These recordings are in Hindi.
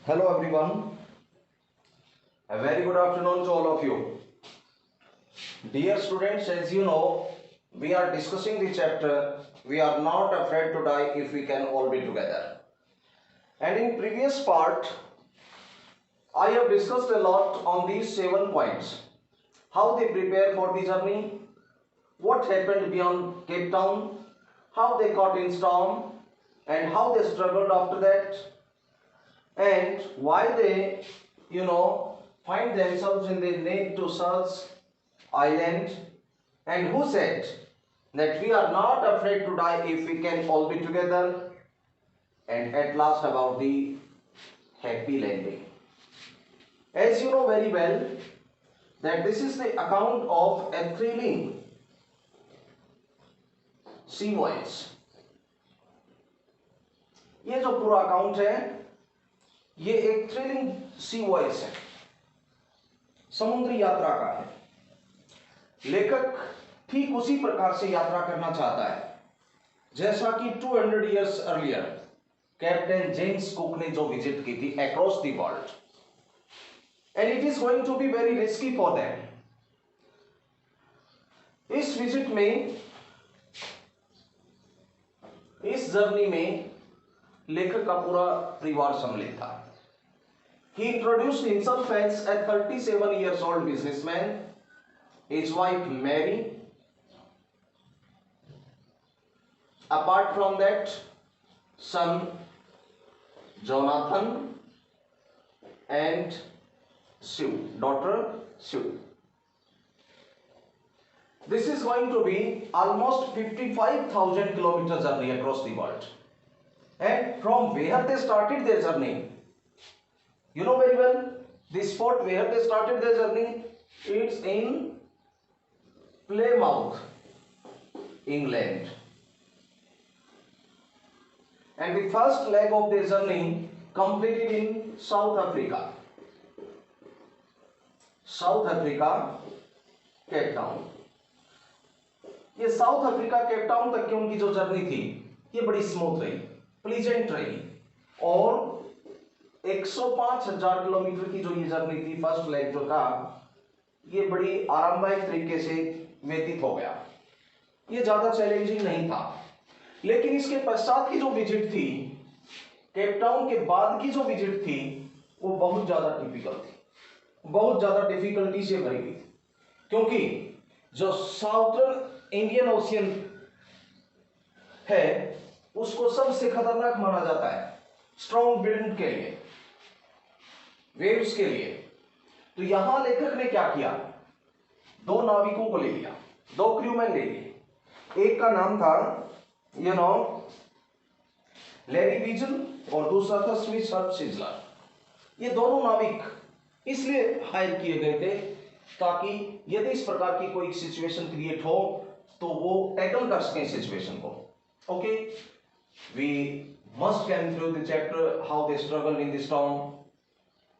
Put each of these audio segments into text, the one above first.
Hello everyone, a very good afternoon to all of you. Dear students, as you know, we are discussing the chapter We Are Not Afraid to Die If We Can All Be Together. And in previous part, I have discussed a lot on these 7 points. How they prepare for the journey, what happened beyond Cape Town, how they caught in storm, and how they struggled after that, and why they find themselves in the need to search island, and who said that we are not afraid to die if we can all be together, and at last about the happy landing. As you know very well that this is the account of a thrilling sea voyage. ये जो पूरा अकाउंट है ये एक थ्रिलिंग सी वॉइस है, समुद्री यात्रा का है। लेखक ठीक उसी प्रकार से यात्रा करना चाहता है जैसा कि 200 years earlier captain James Cook ने जो विजिट की थी across the world, and it is going to be very risky for them. इस विजिट में, इस जर्नी में लेखक का पूरा परिवार सम्मिलित था। He introduced himself as a 37 years old businessman, his wife Mary. Apart from that, son Jonathan and Sue, daughter Sue. This is going to be almost 55,000 kilometers journey across the world. And from where they started their journey, you know very well, the spot where they started their journey, it's in Plymouth, England. And the first leg of their journey completed in South Africa. South Africa, Cape Town. ये साउथ अफ्रीका केप टाउन तक की उनकी जो जर्नी थी ये बड़ी स्मूथ रही, प्लीजेंट रही, और 105,000 किलोमीटर की जो ये जर्नी थी, फर्स्ट लेग जो था, ये बड़ी आरामदायक तरीके से व्यतीत हो गया। ये ज्यादा चैलेंजिंग नहीं था। लेकिन इसके पश्चात की जो विजिट थी, केप टाउन के बाद की जो विजिट थी, वो बहुत ज्यादा टिपिकल थी, बहुत ज्यादा डिफिकल्टी से भरी हुई थी। क्योंकि जो साउथर्न इंडियन ओशियन है उसको सबसे खतरनाक माना जाता है स्ट्रॉन्ग विंड के लिए, वेव्स के लिए। तो यहां लेखक ने क्या किया, 2 नाविकों को ले लिया, 2 क्रूमैन ले लिए। एक का नाम था लैरी विजल और दूसरा था स्मिथ हर्ब सिजलर। ये दोनों नाविक इसलिए हायर किए गए थे ताकि यदि इस प्रकार की कोई सिचुएशन क्रिएट हो तो वो टैकल कर सकें सिचुएशन को। Okay, we must conclude the chapter how they struggled in the storm,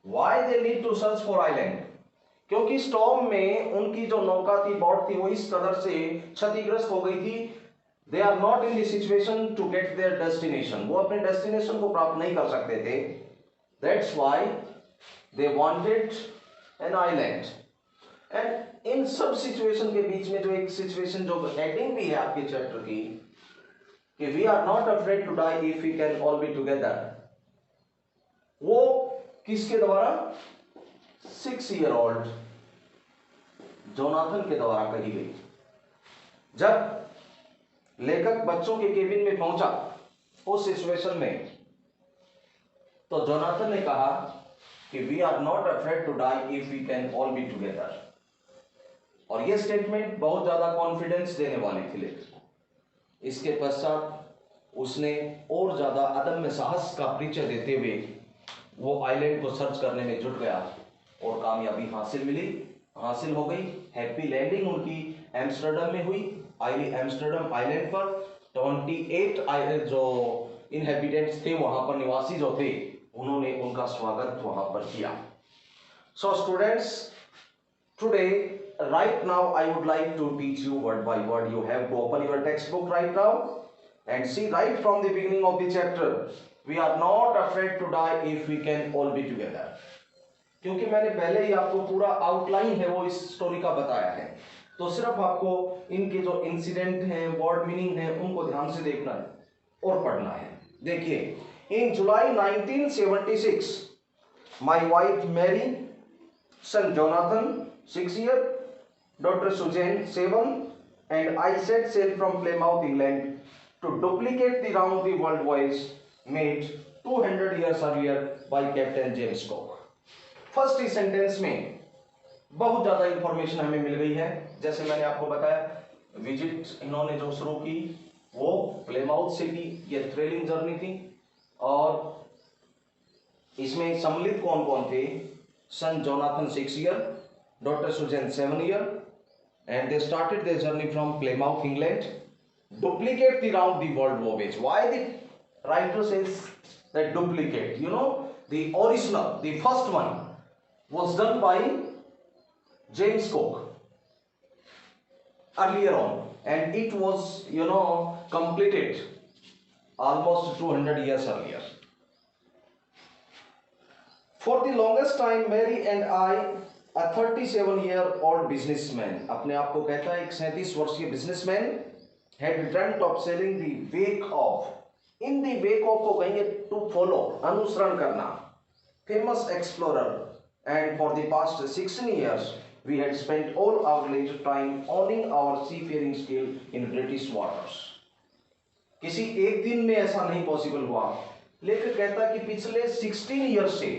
why they need to search for island। क्योंकि स्टॉर्म में उनकी जो नौका थी, बोट थी, वो इस कदर से क्षतिग्रस्त हो गई थी, they are not in the situation to get their destination, वो अपने डेस्टिनेशन को प्राप्त नहीं कर सकते थे। That's why they wanted an island। And in सब सिचुएशन के बीच में जो एक सिचुएशन जो हेडिंग भी है आपके चैप्टर की कि we are not afraid to die if we can all be together, वो किसके द्वारा, 6 ईयर ओल्ड जोनाथन के द्वारा कही गई। जब लेखक बच्चों के केबिन में पहुंचा उस सिचुएशन में, तो जोनाथन ने कहा कि we are not afraid to die if we can all be together. और यह स्टेटमेंट बहुत ज्यादा कॉन्फिडेंस देने वाली थी लेकिन इसके पश्चात उसने और ज्यादा अदम्य साहस का परिचय देते हुए वो आइलैंड को सर्च करने में जुट गया और कामयाबी हासिल हो गई। हैप्पी लैंडिंग उनकी एम्स्टर्डम में हुई, एम्स्टर्डम आइलैंड पर। 28 जो इनहेबिटेंट्स थे, वहां पर निवासी जो थे, उन्होंने उनका स्वागत वहां पर किया। So students, today right now I would like to teach you word by word. You have to open your textbook right now and see right from the beginning of the chapter We are not afraid to die if we can all be together. क्योंकि मैंने पहले ही आपको पूरा आउटलाइन है वो इस स्टोरी का बताया है, तो सिर्फ आपको इनके जो इंसिडेंट हैं, वर्ड मीनिंग है, उनको ध्यान से देखना है और पढ़ना है। देखिए, in July 1976 my wife Mary, son Jonathan 6 years, daughter Suzanne 7, and I set sail from Plymouth, England to duplicate the round the world voyage made 200 years earlier by Captain James Cook. First he sentence में बहुत ज्यादा इंफॉर्मेशन हमें मिल गई है। जैसे मैंने आपको बताया, विजिट इन्होंने जो शुरू की वो प्लेमाउथ से की, ये थ्रिलिंग जर्नी थी। और इसमें सम्मिलित कौन कौन थे? Son Jonathan 6 years, daughter Suzanne 7 years, and they started their journey from Plymouth, England. Duplicate the round the world voyage. Why the writer says that duplicate? You know, the original, the first one was done by James Cook earlier on, and it was, you know, completed almost 200 years earlier. For the longest time, Mary and I, a 37-year-old businessman, अपने आप को कहता है एक 37 वर्षीय businessman, had dreamt of sailing the wake of, in the wake of को कहेंगे to follow, अनुसरण करना, famous explorer, and for the past 16 years we had spent all our leisure time owning our seafaring skill in British waters. किसी एक दिन में ऐसा नहीं पॉसिबल हुआ, लेकिन कहता है कि पिछले 16 ईयर्स से,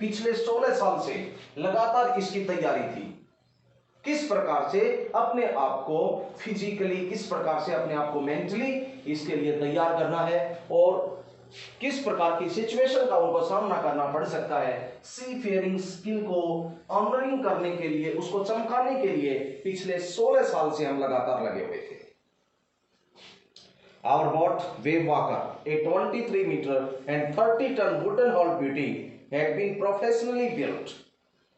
पिछले 16 साल से लगातार इसकी तैयारी थी। किस प्रकार से अपने आप को फिजिकली, किस प्रकार से अपने आप को मेंटली इसके लिए तैयार करना है, और किस प्रकार की सिचुएशन का उनको सामना करना पड़ सकता है। सी फेयरिंग स्किल को ऑनरिंग करने के लिए, उसको चमकाने के लिए पिछले 16 साल से हम लगातार लगे हुए थे। Our boat, Wave Walker, a 23-meter and 30-ton wooden hull beauty, had been professionally built,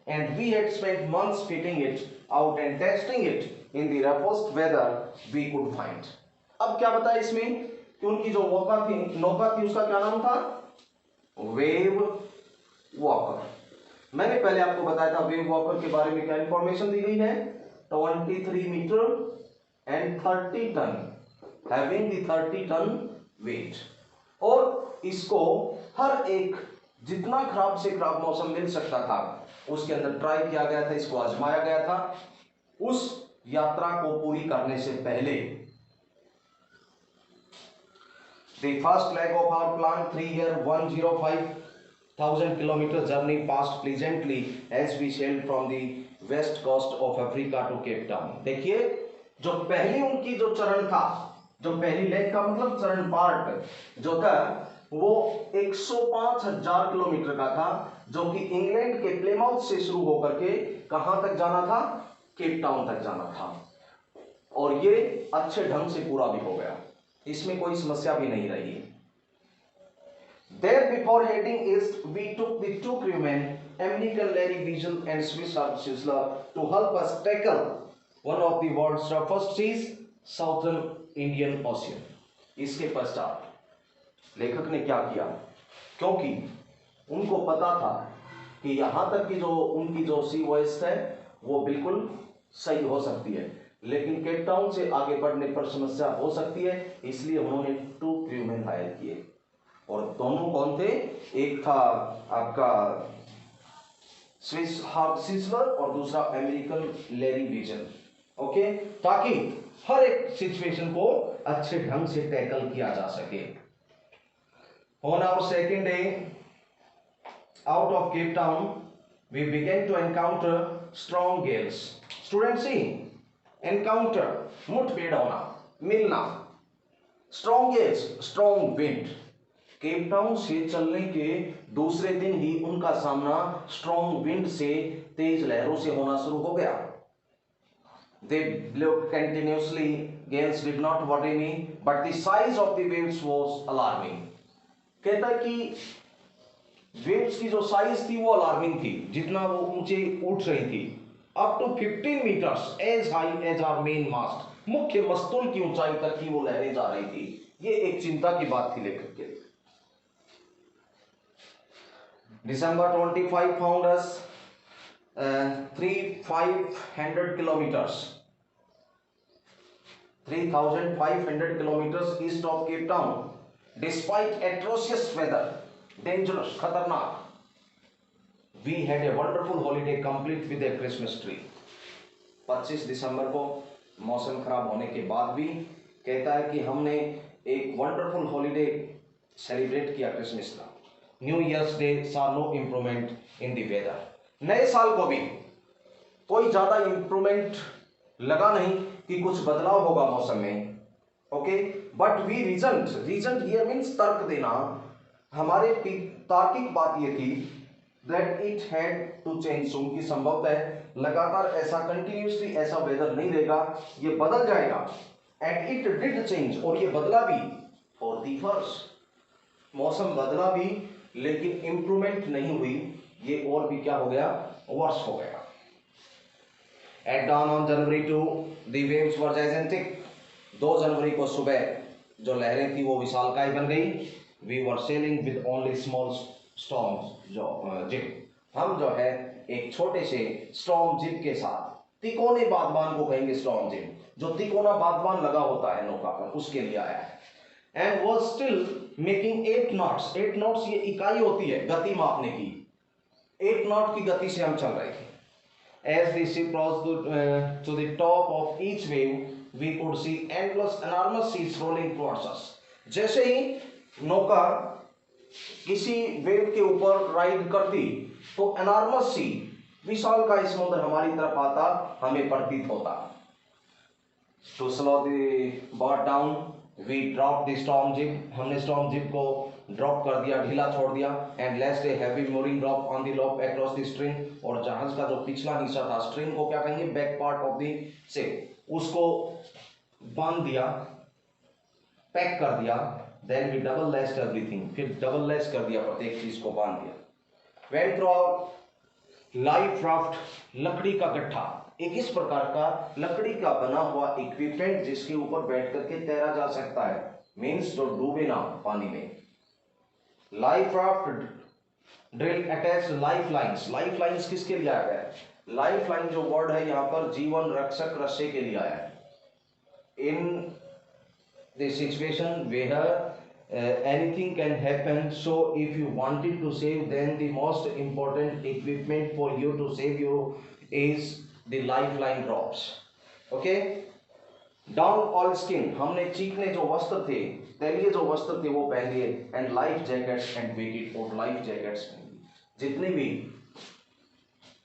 and we had spent months fitting it out and testing it in the roughest weather we could find. अब क्या बताया इसमें कि उनकी जो नौका थी उसका क्या नाम था? Wave walker. मैंने पहले आपको बताया था वेव वॉकर के बारे में क्या इंफॉर्मेशन दी गई है? 23 metre and 30 ton, having the 30 ton weight. और इसको हर एक जितना खराब से खराब मौसम मिल सकता था उसके अंदर ट्राई किया गया था, इसको आजमाया गया था। उस यात्रा को पूरी करने से पहले the first leg of our plan 3-year 105,000 kilometer journey passed pleasantly as we sailed from the west coast of Africa to Cape Town. देखिए, जो पहली उनकी जो चरण था, जो पहली लेग का मतलब चरण पार्ट जो था वो 105,000 किलोमीटर का था, जो कि इंग्लैंड के प्लेमाउथ से शुरू होकर के कहां तक जाना था? केप टाउन तक जाना था। और ये अच्छे ढंग से पूरा भी हो गया, इसमें कोई समस्या भी नहीं रही। There before heading east, we took the 2 crewmen, American Larry Wiesel and Swiss Art Sizzler, to help us tackle one of the world's toughest seas, Southern Indian Ocean. इसके पश्चात लेखक ने क्या किया? क्योंकि उनको पता था कि यहां तक की जो उनकी जो सी वॉइस है वो बिल्कुल सही हो सकती है, लेकिन केप टाउन से आगे बढ़ने पर समस्या हो सकती है, इसलिए उन्होंने 2 क्रूमैन हायर किए। और दोनों कौन थे? एक था आपका स्विस हार्ट सिजलर और दूसरा अमेरिकन लैरी विजन। ओके, ताकि हर एक सिचुएशन को अच्छे ढंग से टैकल किया जा सके। On our second day out of Cape Town, we began to encounter strong gales. Students, see, encounter, मुठभेड़ होना, मिलना, strong gales, strong wind. Cape Town से चलने के दूसरे दिन ही उनका सामना स्ट्रॉन्ग विंड से, तेज लहरों से होना शुरू हो गया। They blew continuously. Gales did not worry me, but the size of the waves was alarming. कहता है कि वेव्स की जो साइज थी वो अलार्मिंग थी, जितना वो ऊंचे उठ रही थी, up to 15 metres as high as our main mast, मुख्य मस्तूल की ऊंचाई तक की वो लहरें जा रही थी। ये एक चिंता की बात थी लेखक के लिए। December 25 found us 3,500 kilometers, 3,500 kilometers east of Cape Town. Despite atrocious weather, dangerous, khatarnak, we had a wonderful holiday complete with a Christmas tree. 25 दिसंबर को मौसम खराब होने के बाद भी कहता है कि हमने एक वंडरफुल हॉलीडे सेलिब्रेट किया क्रिसमस का। New Year's Day saw no improvement in the weather. नए साल को भी कोई ज्यादा इम्प्रूवमेंट लगा नहीं कि कुछ बदलाव होगा मौसम में। Okay, but we reason here means तर्क देना। हमारे तार्किक बात ये थी that it had to change soon, कि संभवतः लगातार ऐसा कंटिन्यूसली ऐसा वेदर नहीं रहेगा, ये बदल जाएगा। एंड इट डिड चेंज, और ये बदला भी फॉर दी वर्स। मौसम बदला भी लेकिन इंप्रूवमेंट नहीं हुई, ये और भी क्या हो गया, वर्स हो गया। At dawn on January 2 the waves were gigantic। 2 जनवरी को सुबह जो लहरें थी वो विशालकाय बन गई। We were sailing with only small storms, जो जिप, हम जो है एक छोटे से स्टॉर्म जिप के साथ, तिकोने बागबान को कहेंगे स्टॉर्म जिप, जो तिकोना बागबान लगा होता है नौका पर, उसके लिए आया है। And was still making 8 knots. 8 knots ये इकाई होती है गति मापने की। 8 नॉट की गति से हम चल रहे थे। As the ship rose to the top of each wave, we could see endless, enormous seas rolling towards us। जैसे ही नौका किसी वेव के ऊपर राइड करती तो एनॉर्मस सी, विशाल का समुद्र हमारी तरफ आता, हमें प्रतीत होता। To slow the boat down, we dropped the storm jib। हमने स्टॉर्म जिप को ड्रॉप कर दिया, ढीला छोड़ दिया। And lashed a heavy mooring rope on the loop across the string। और जहाज का जो पिछला हिस्सा था, स्ट्रिंग को क्या कहेंगे, back part of the ship, उसको बांध दिया, पैक कर दिया। देन वी डबल लेस्ट एवरीथिंग, फिर डबल लेस कर दिया, प्रत्येक चीज को बांध दिया। वेंट थ्रू लाइफ राफ्ट, लकड़ी का गट्ठा, एक इस प्रकार का लकड़ी का बना हुआ इक्विपमेंट जिसके ऊपर बैठ करके तैरा जा सकता है, मीन्स जो डूबे ना पानी में। Life raft drill attach life lines. Life lines किसके लिए आया है? लाइफ लाइन जो वर्ड है यहाँ पर जीवन रक्षक रस्से के लिए आया है। In the situation where anything can happen, so if you wanted to save, then the most important equipment for you to save you is the lifeline ropes। okay, down all skin, हमने चीकने जो वस्त्र थे, तैलीय जो वस्त्र थे वो पहन लिए। And life jackets and waited, और लाइफ जैकेट्स पहन लिए। जितनी भी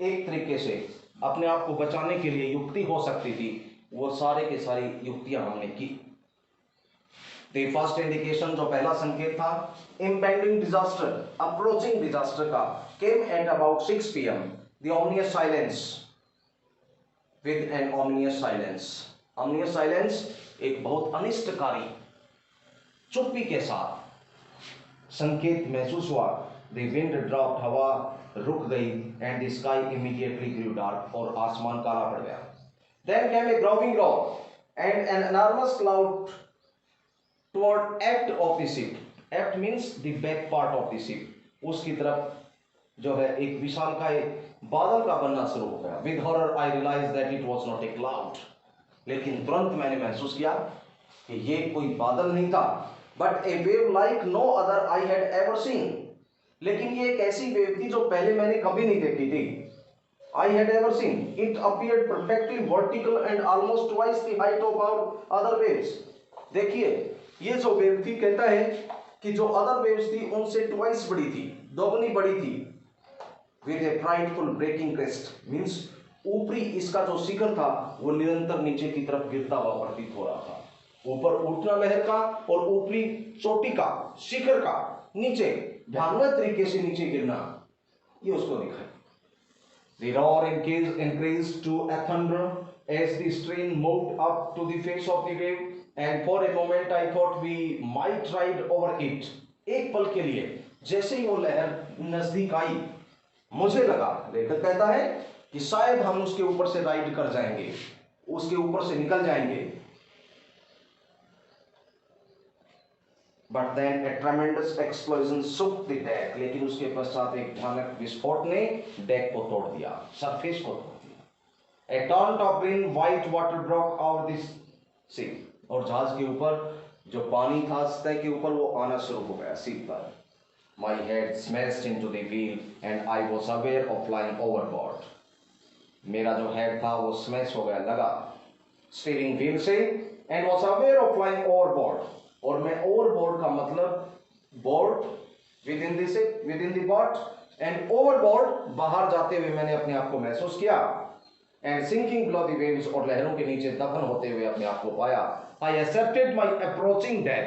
एक तरीके से अपने आप को बचाने के लिए युक्ति हो सकती थी, वो सारे के सारी युक्तियां हमने की। द फर्स्ट इंडिकेशन, जो पहला संकेत था इम्पेंडिंग डिजास्टर, अप्रोचिंग डिजास्टर का, came at about 6 PM। The ominous silence, with an ominous silence. Ominous silence एक बहुत अनिष्टकारी चुप्पी के साथ संकेत महसूस हुआ। द विंड ड्रॉप्ड, हवा रुक गई। And the sky immediately grew dark, और आसमान काला पड़ गया। Then came a growing roar and an enormous cloud toward aft of the ship. Aft means the back part of the ship, उसकी तरफ जो है एक विशाल का बादल का बनना शुरू हो गया। With horror I realise that it was not a cloud, लेकिन तुरंत मैंने महसूस किया कि ये कोई बादल नहीं था, but a wave like no other I had ever seen. लेकिन ये एक ऐसी वेव थी जो पहले मैंने कभी नहीं देखी थी। I had ever seen, it appeared perfectly vertical and almost twice the height of our other waves. देखिए ये जो वेव थी, कहता है कि जो अदर वेव्स थी उनसे ट्वाइस बड़ी थी, दोगुनी बड़ी थी। With a frightful breaking crest, means ऊपरी इसका जो शिखर था वो निरंतर नीचे की तरफ गिरता हुआ प्रतीत हो रहा था। ऊपर उठना लहर का और ऊपरी चोटी का, शिखर का नीचे भयानक तरीके से नीचे गिरना, ये उसको दिखाई। The roar increased to a thunder as the stream moved up to the face of the wave, and for a moment I thought we might ride over it। एक पल के लिए जैसे ही वो लहर नजदीक आई, मुझे लगा, लेखक कहता है कि शायद हम उसके ऊपर से राइड कर जाएंगे, उसके ऊपर से निकल जाएंगे। But then a tremendous explosion shook the deck, लेकिन उसके पश्चात एक भयानक विस्फोट ने डेक को तोड़ दिया, सरफेस को तोड़ दिया। A torrent of green white water broke over this sea, और जहाज के ऊपर जो पानी था सतह के ऊपर वो आना शुरू हो गया सी पर। My head smashed into the wheel and I was aware of flying overboard, मेरा जो हेड था वो स्मैश हो गया, लगा स्टीयरिंग व्हील से, and was aware of flying overboard, और मैं ओवरबोर्ड का मतलब board within the boat and overboard बाहर जाते हुए मैंने अपने आप को महसूस किया, and sinking below the waves, और लहरों के नीचे दफन होते हुए अपने आप को पाया। I accepted my approaching death,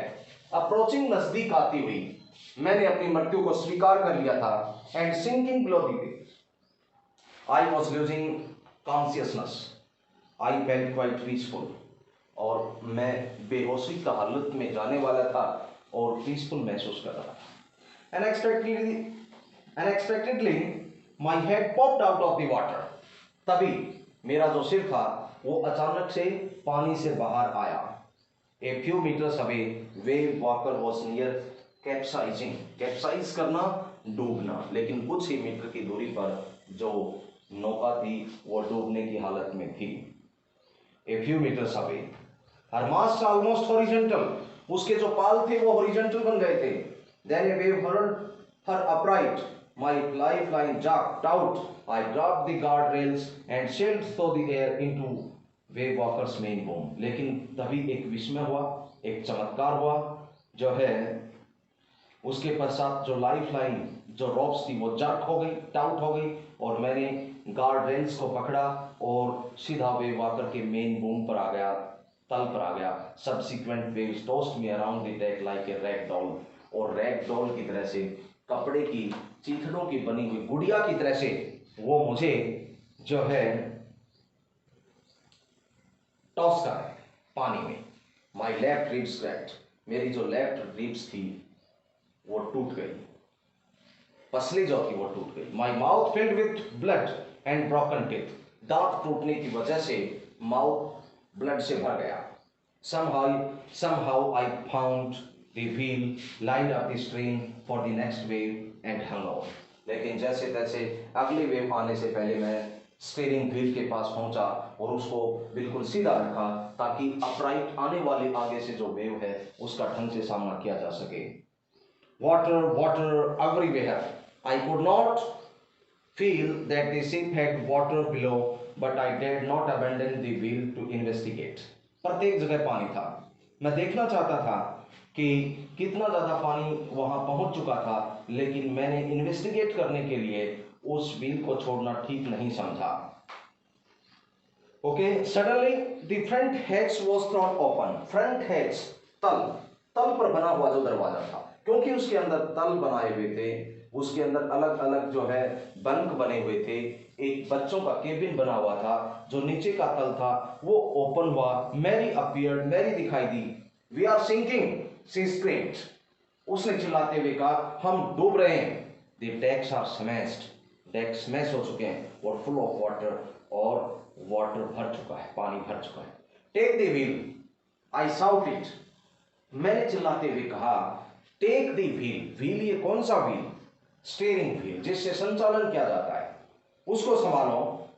approaching नजदीक आती हुई मैंने अपनी मृत्यु को स्वीकार कर लिया था, and sinking below the waves I was losing consciousness, I felt quite peaceful, और मैं बेहोशी का हालत में जाने वाला था और पीसफुल महसूस कर रहा था। Unexpectedly my head popped out of the water, तभी मेरा जो सिर था वो अचानक से पानी से बाहर आया। A few metres away Wave Walker was near capsizing, capsize करना डूबना, लेकिन कुछ ही मीटर की दूरी पर जो नौका थी वो डूबने की हालत में थी। A few metres away her mast almost horizontal, उसके जो पाल थे वो हॉरिजॉन्टल बन गए थे। Then a wave hurled her upright, my lifeline jumped out, I dropped the guard rails and sailed through the air into Wave Walker's main boom, लेकिन तभी एक विस्मय हुआ, एक चमत्कार हुआ, जो है उसके पश्चात जो लाइफलाइन जो रॉप्स थी वो जर्क हो गई, टाउट हो गई, और मैंने गार्ड रेल्स को पकड़ा और सीधा वेव वॉकर के मेन बूम पर आ गया, तल पर आ गया। Subsequent waves tossed me around the deck like a rag doll, और रैग डॉल की तरह से, कपड़े की चीथड़ों की बनी हुई गुड़िया की तरह से वो मुझे जो है टॉस कर रहे पानी में। माई लेफ्ट रिब्स क्रैक्ड, मेरी जो लेफ्ट रिब्स थी वो टूट गई, पसली जो थी वो टूट गई। My mouth filled with blood and broken teeth, दांत टूटने की वजह से माउथ ब्लड से भर गया। somehow I found the wheel, lined up the string for the next wave and hung on, लेकिन जैसे तैसे अगली वेव आने से पहले मैं स्टीयरिंग व्हील के पास पहुंचा और उसको बिल्कुल सीधा रखा ताकि अपराइट आने वाले आगे से जो वेव है उसका ढंग से सामना किया जा सके। Water everywhere. I could not feel that the ship had water below, but I did not abandon the wheel to investigate. प्रत्येक जगह पानी था, मैं देखना चाहता था कि कितना ज़्यादा पानी वहाँ पहुँच चुका था, लेकिन मैंने इन्वेस्टिगेट करने के लिए उस व्हील को छोड़ना ठीक नहीं समझा। Okay, suddenly the front hatch was thrown open, front hatch तल पर बना हुआ जो दरवाजा था, क्योंकि उसके अंदर तल बनाए हुए थे, उसके अंदर अलग अलग जो है बंक बने हुए थे, एक बच्चों का केबिन बना हुआ था, जो नीचे का तल था वो ओपन हुआ। मैरी अपीयर्ड, मैरी दिखाई दी। We are sinking, she screamed, उसने चिल्लाते हुए कहा हम डूब रहे हैं। The decks are smashed, deck smash हो चुके हैं और फुल ऑफ वाटर, और वाटर भर चुका है, पानी भर चुका है। Take the wheel, I shouted, मैंने चिल्लाते हुए कहा टेक द व्हील, व्हील ये कौन सा व्हील? स्टीयरिंग व्हील, जिससे संचालन किया जाता है, उसको संभालो।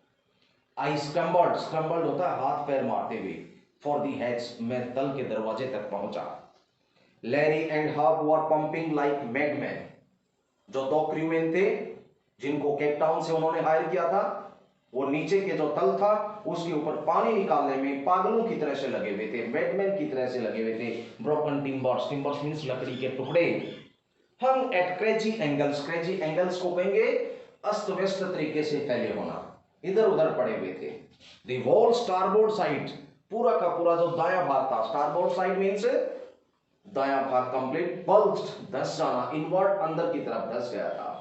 आई स्क्रम्बल्ड होता है हाथ पैर मारते हुए, फॉर दी हैच, मैं तल के दरवाजे तक पहुंचा। Larry and Herb were pumping like madman, जो दो क्रूमैन थे जिनको केप टाउन से उन्होंने हायर किया था, वो नीचे के जो तल था उसके ऊपर पानी निकालने में पागलों की तरह से लगे हुए थे, मैडमैन की तरह से लगे हुए थे। ब्रोकन टिम्बर्स मींस लकड़ी के टुकड़े। हम एट क्रेजी एंगल्स को कहेंगे अस्त व्यस्त तरीके से फैले होना, इधर उधर पड़े हुए थे। द होल स्टारबोर्ड साइड, पूरा का पूरा जो दायां भाग था, स्टारबोर्ड साइड मींस दायां भाग कंप्लीट, बल्ज्ड, धस जाना, इनवर्ट, अंदर की तरफ धस गया था।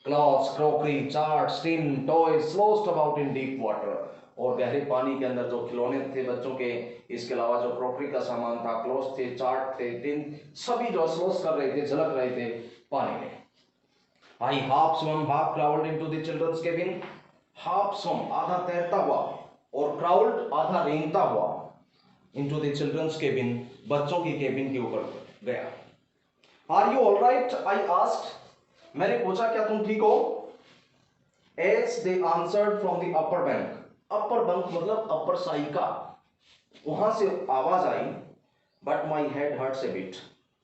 Clothes, crockery, charts, tin, toys sloshed about in deep water, और गहरे पानी के अंदर जो खिलौने थे बच्चों के, इसके अलावा जो क्रॉकरी का सामान था, क्लॉथ्स थे, चार्ट थे, टिन, सभी जो स्लोस कर रहे थे, झलक रहे थे पानी में। I half swam half crawled into the children's cabin, half swam आधा तैरता हुआ और क्राउल्ड आधा रेंगता हुआ, इनटू द चिल्ड्रंस केबिन, बच्चों की केबिन के ऊपर गया। Are you all right, I asked, मैंने पूछा क्या तुम ठीक हो? As they answered from the upper bank, upper bunk मतलब अपर साइका, वहां से आवाज आई, but my head hurts a bit,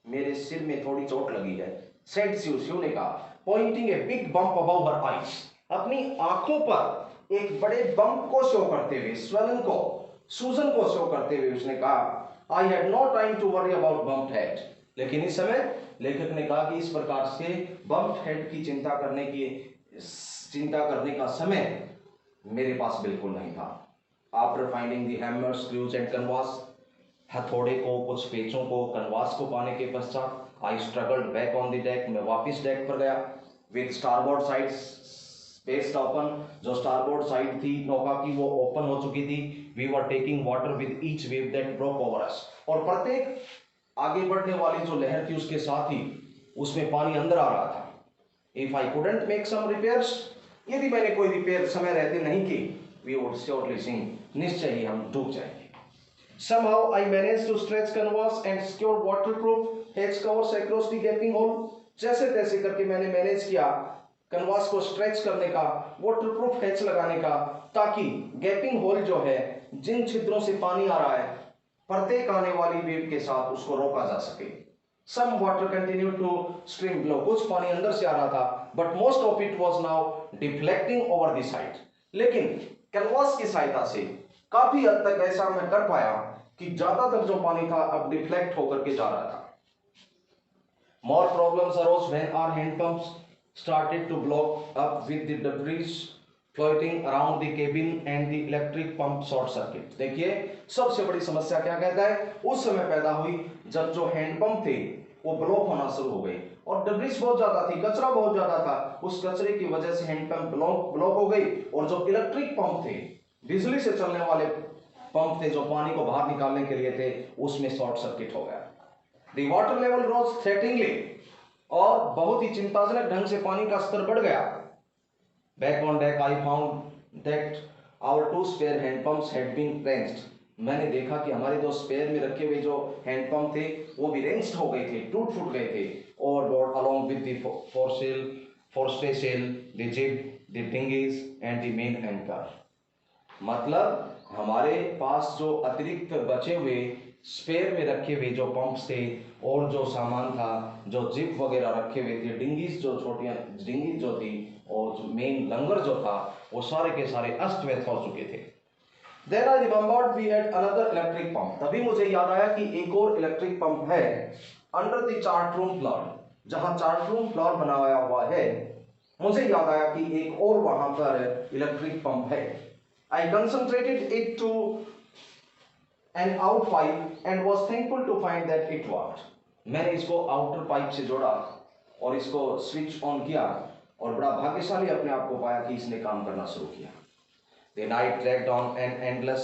मेरे सिर में थोड़ी चोट लगी है। सेड शिव ने कहा, pointing a big bump above her eyes, अपनी आंखों पर एक बड़े बम्प को शो करते हुए, स्वेलन को, सूजन को शो करते हुए उसने कहा, I had no time to worry about bump head, लेकिन इस समय लेखक ने कहा कि इस प्रकार से बम्प हेड की चिंता करने का समय मेरे पास बिल्कुल नहीं था। After finding the hammer, screws and canvas, हथौड़े को, कुछ पेचों को, कनवास को पाने के पश्चात, I struggled back on the deck, मैं वापस डेक पर गया, with starboard side space open, जो स्टारबोर्ड साइड थी नौका की वो ओपन हो चुकी थी। We were taking water with each wave that broke over us, और प्रत्येक आगे बढ़ने वाली जो लहर थी उसके साथ ही उसमें पानी अंदर आ रहा था। If I couldn't make some repairs, यदि मैंने कोई रिपेयर समय रहते नहीं की, वी वुड श्योरली सिंक, निश्चय ही हम डूब जाएंगे। Somehow I managed to stretch canvas and secure waterproof hedge covers across the gaping hole, जैसे तैसे करके मैंने मैनेज किया कनवास को स्ट्रेच करने का, वाटरप्रूफ हैच लगाने का, ताकि गैपिंग होल जो है, जिन छिद्रों से पानी आ रहा है, प्रत्येक आने वाली वेव के साथ उसको रोका जा सके। Some water continued to stream below, कुछ पानी अंदर से आ रहा था, but most of it was now deflecting over the side, लेकिन कैनवास की सहायता से काफी हद तक ऐसा मैं कर पाया कि ज्यादातर जो पानी था अब डिफ्लेक्ट होकर के जा रहा था। More problems arose when our hand pumps started to block up with the debris floating around the cabin and the electric pump short circuit। देखिए सबसे बड़ी समस्या क्या कहता है, उस समय पैदा हुई जब जो हैंड पंप थे वो ब्लॉक होना शुरू हो गए, और डब्रिस बहुत ज्यादा थी, कचरा बहुत ज्यादा था, उस कचरे की वजह से हैंड पंप ब्लॉक हो गई, और जो इलेक्ट्रिक पंप थे, बिजली से चलने वाले पंप थे जो पानी को बाहर निकालने के लिए थे, उसमें शॉर्ट सर्किट हो गया। The water level rose threateningly, और बहुत ही चिंताजनक ढंग से पानी का स्तर बढ़ गया। Back on deck, I found that our two spare hand pumps had been wrenched। मैंने देखा कि हमारे दो स्पेयर में रखे हुए जो हैंड पंप थे वो भी रेंच्ड हो गए थे, टूट फूट गए थे, overboard along with the foresail, the jib, the dinghies and the main anchor। मतलब हमारे पास जो अतिरिक्त बचे हुए स्पेयर में रखे हुए जो पंप्स थे, और जो सामान था, जो जिप वगैरह रखे हुए थे, डिंगीज जो छोटियां डिंगीज जो थी, और जो मेन लंगर जो था, वो सारे के सारे अस्त व्यस्त हो चुके थे। Then I remembered we had another electric pump। तभी मुझे याद आया कि एक और इलेक्ट्रिक पंप है under the chart room floor, जहां चार्ट रूम फ्लोर बनाया हुआ है। मुझे याद आया कि एक और वहां पर इलेक्ट्रिक पंप है। I concentrated it to an out pipe and was thankful to find that it worked। मैंने इसको आउटर पाइप से जोड़ा और इसको स्विच ऑन किया, और बड़ा भाग्यशाली अपने आप को पाया कि इसने काम करना शुरू किया। The night dragged on an endless,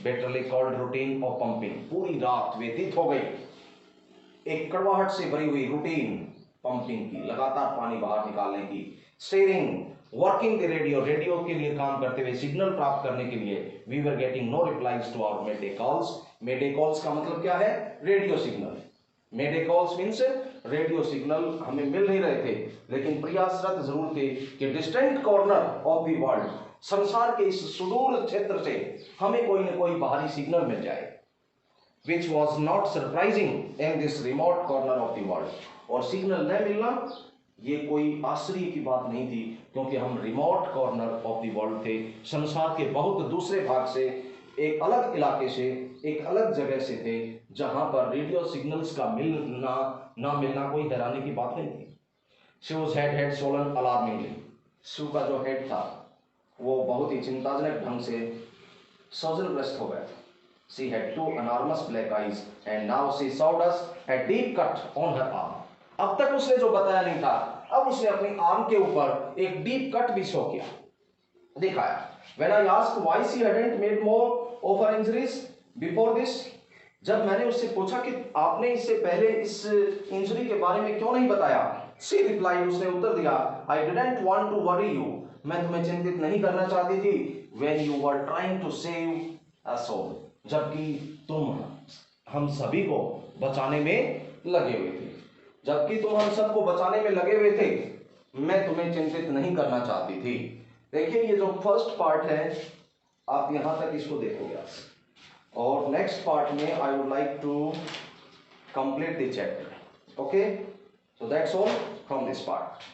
bitterly cold routine of pumping। पूरी रात व्यतीत हो गई एक कड़वाहट से भरी हुई रूटीन पंपिंग की, लगातार पानी बाहर निकालने की। Steering, working the radio, radio के लिए काम करते हुए, सिग्नल प्राप्त करने के लिए। We were getting no replies to our mayday calls. Mayday calls का मतलब क्या है? Radio signal. Mayday calls means radio signal हमें मिल नहीं रहे थे, लेकिन प्रयासरत जरूर थे कि distant corner of the world, संसार के इस सुदूर क्षेत्र से हमें कोई न कोई बाहरी सिग्नल मिल जाए। Which was not surprising in this remote corner of the world। और सिग्नल न मिलना ये कोई आश्चर्य की बात नहीं थी, क्योंकि हम remote corner of the world थे, संसार के बहुत दूसरे भाग से, एक अलग इलाके से, एक अलग जगह से थे, जहां पर रेडियो सिग्नल्स का मिलना ना मिलना कोई हैरानी की बात नहीं थी। शिव's head had swollen alarmingly। Shiv का जो हेड था वो बहुत ही चिंताजनक ढंग से सोजनग्रस्त हो गया था। She had two enormous black eyes and now she showed us a deep cut on her arm। अब तक उसने जो बताया नहीं था, अब उसने अपनी आर्म के ऊपर एक डीप कट भी शो किया, दिखाया। When I asked why she hadn't made more of her injuries before this, जब मैंने उससे पूछा कि आपने इससे पहले इस इंजरी के बारे में क्यों नहीं बताया, she replied, उसने उत्तर दिया, I didn't want to worry you। मैं तुम्हें चिंतित नहीं करना चाहती थी। When you were trying to save us all, जबकि तुम हम सभी को बचाने में लगे हुए थे। जबकि तुम हम सबको बचाने में लगे हुए थे, मैं तुम्हें चिंतित नहीं करना चाहती थी। देखिए ये जो फर्स्ट पार्ट है, आप यहां तक इसको देखोगे और नेक्स्ट पार्ट में I would like to complete the chapter. Okay, so that's all from this part.